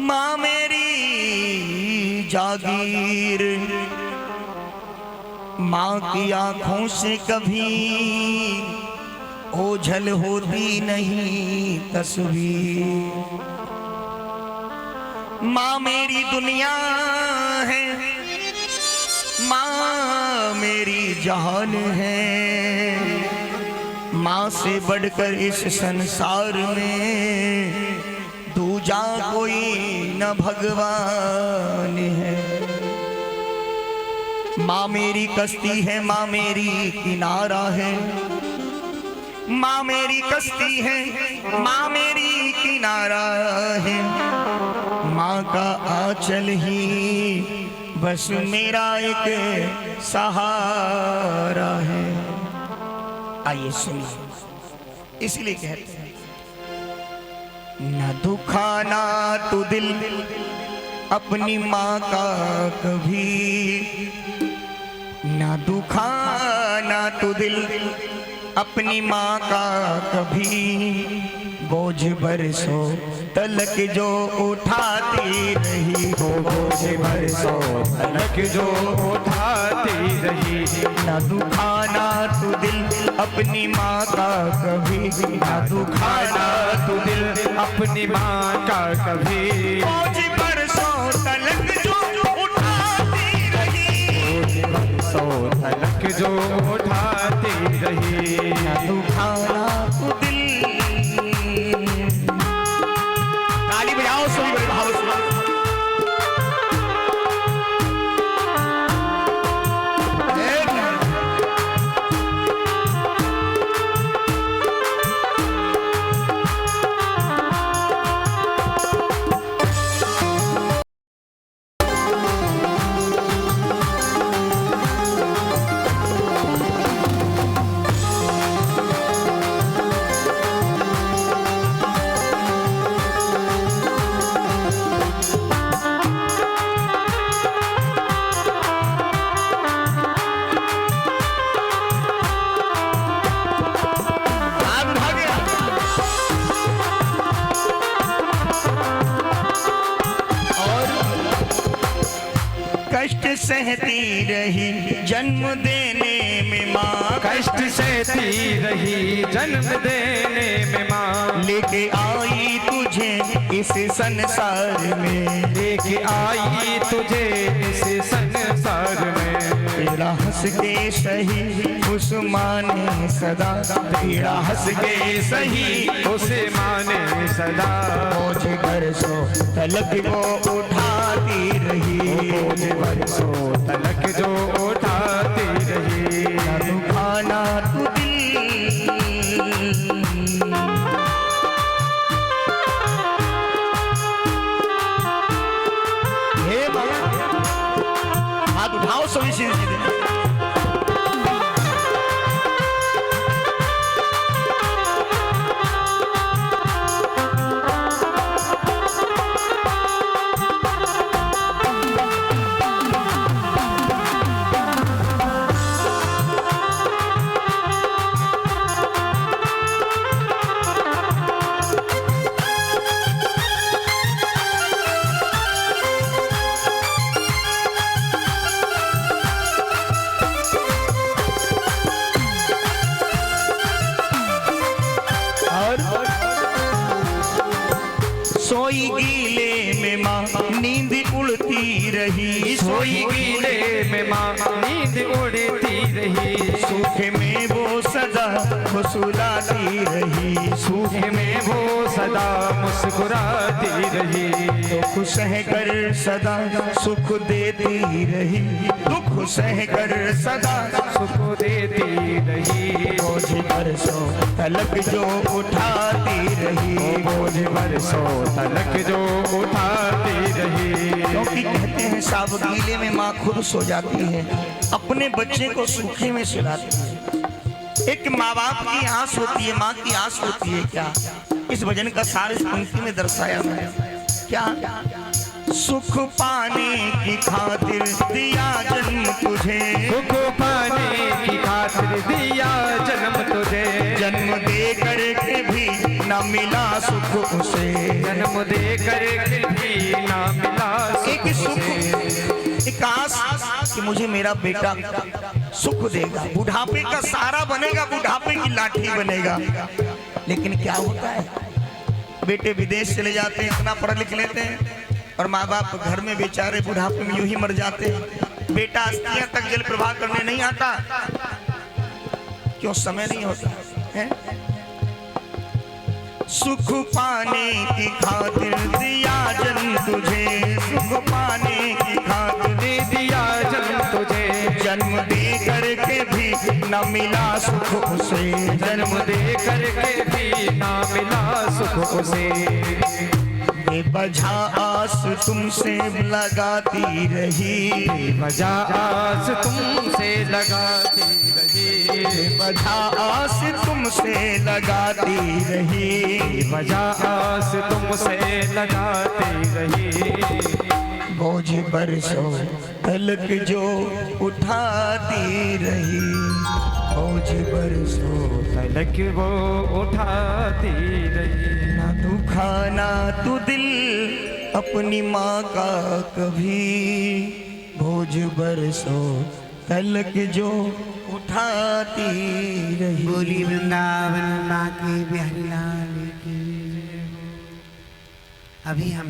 माँ मेरी जागीर, माँ की आंखों से कभी ओझल होती नहीं तस्वीर। माँ मेरी दुनिया है, माँ मेरी जहान है, माँ से बढ़कर इस संसार में दूजा कोई न भगवान है। माँ मेरी कश्ती है, माँ मेरी किनारा है, माँ मेरी कश्ती है, माँ मेरी किनारा है, माँ का आंचल ही बस मेरा एक सहारा है। आइए सुनिए, इसलिए कहते हैं न दुखाना तू दिल अपनी माँ का कभी, न दुखाना तू दिल अपनी माँ का कभी, बोझ बरसों तलक जो उठाती रही हो, बोझ बरसों तलक जो उठाती रही। न दुखाना तू दिल अपनी माँ का कभी, न दुखाना तू दिल अपनी माँ का कभी, बोझ बरसों तलक जो उठाती रही, बोझ बरसों तलक जो उठाती रही। न दुखाना तू दिल, ताली बजाओ सभी बड़े भाव से। कष्ट सहती रही जन्म देने में माँ, कष्ट सहती रही जन्म देने में माँ, लेके आई तुझे इस संसार में, लेके आई तुझे इस संसार में। तेरा हंस के सही उस माने सदा, तेरा हंस के सही उस माने सदा, बोझ बरसों तलक वो उठाती रही, बोझ बरसों तलक जो उठाती रही। न दुखाना तू दिल, हे बाबा हाथ उठाओ सभी सीधे। सोई गीले में माँ नींद उड़ती रही, सोई गीले में माँ नींद उड़ती रही, सूखे में वो सदा मुस्कुराती रही, सूखे में वो सदा मुस्कुराती रही। दुख सह कर सदा सुख देती रही, दुख सह कर सदा सुख देती रही। बोझ बरसों तलक जो उठाती रही, बोझ बरसों तलक जो उठाती रही। क्योंकि कहते हैं साब गीले में माँ खुद सो जाती है, अपने बच्चे को सूखे में सुलाती है। एक माँ बाप की आस होती है, माँ की आस होती है क्या? इस भजन का सार इस पंक्ति में दर्शाया है क्या? सुख पाने की खातिर दिया जन्म तुझे, सुख पाने की खातिर दिया जन्म तुझे, जन्म दे करके भी न मिला सुख उसे। जन्म दे करके भी ना मिला एक सुख सुख, उसे। एक आस कि मुझे मेरा बेटा सुख देगा, बुढ़ापे का सहारा बनेगा, बुढ़ापे की लाठी बनेगा। लेकिन क्या होता है, बेटे विदेश चले जाते हैं, इतना पढ़ लिख लेते हैं, और माँ बाप घर में बेचारे बुढ़ापे में यूं ही मर जाते हैं। बेटा अस्थियां तक जल प्रवाह करने नहीं आता, क्यों? समय नहीं होता है। सुख पाने की खातिर दिया जन्म तुझे, सुख पाने की खातिर दिया जन्म तुझे। जन्म दे करके भी न मिला सुख उसे। जन्म दे करके भी ना मिला सुख उसे। बेवजह आस तुमसे लगाती रही, बेवजह आस तुमसे लगाती रही। बेवजह आस तुमसे लगाती रही। बेवजह आस तुमसे लगाती रही। बोझ बरसों तलक जो उठाती रही, बोझ बरसों तलक वो उठाती रही। ना दुखाना तू दिल अपनी माँ का कभी, बोझ बरसों तलक जो उठाती रही। बोली वृंदावन माँ की बिहारी लाल की। अभी हम